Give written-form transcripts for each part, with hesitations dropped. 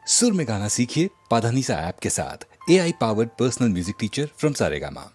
सुर में गाना सीखिए पाधानीसा ऐप के साथ। AI powered personal music teacher from Saregama.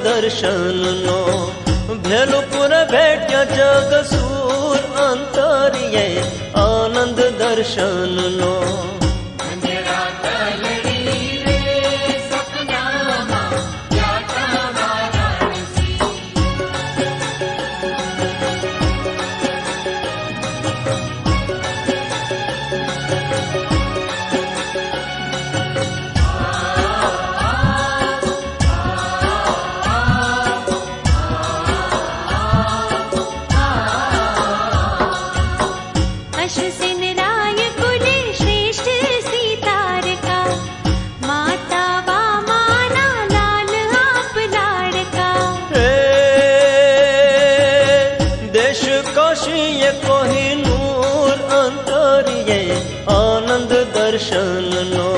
दर्शननो भेलुपुर भेट्या जगसूर अंतरिये आनंद दर्शननो कोहिनूर अंतरिये आनंद दर्शननो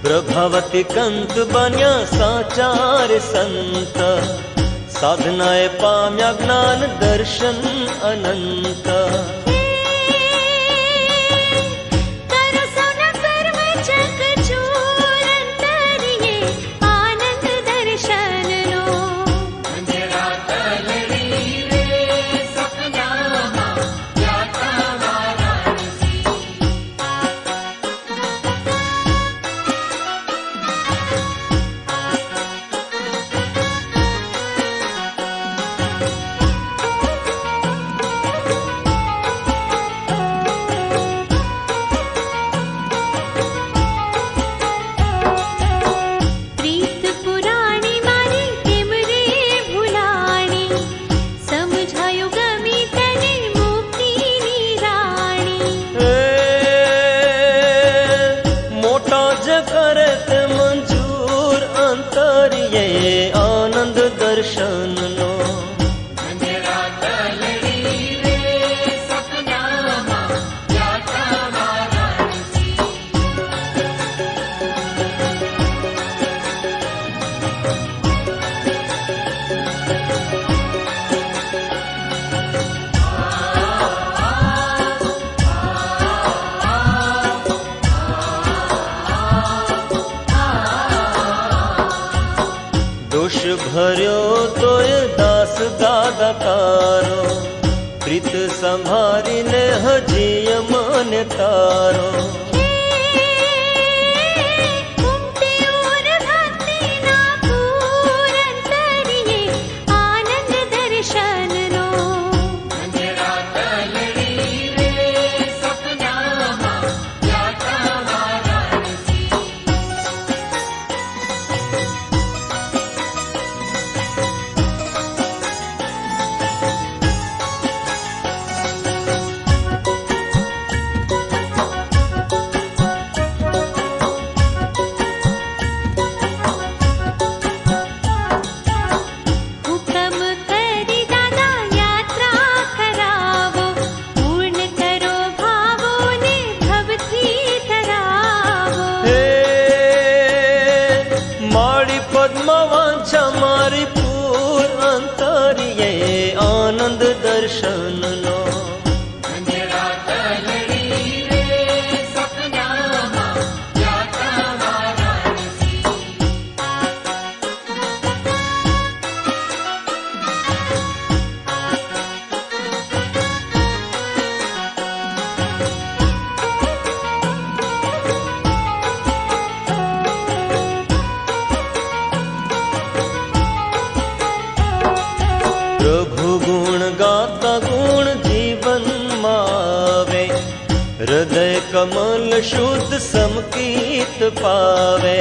प्रभावती कंत बन्या साचार संत साधनाए पाम्या ज्ञान दर्शन अनंत करत मंजूर अंतरिये आनंद दर्शननो दोष भर्यो तोय दास दादा तारो प्रीत संभारी ने हजी मन तारो पद्मवांछा मारी पूर अंतरिये आनंद दर्शननो હૃદય કમલ શુદ્ધ સમકીત પાવે.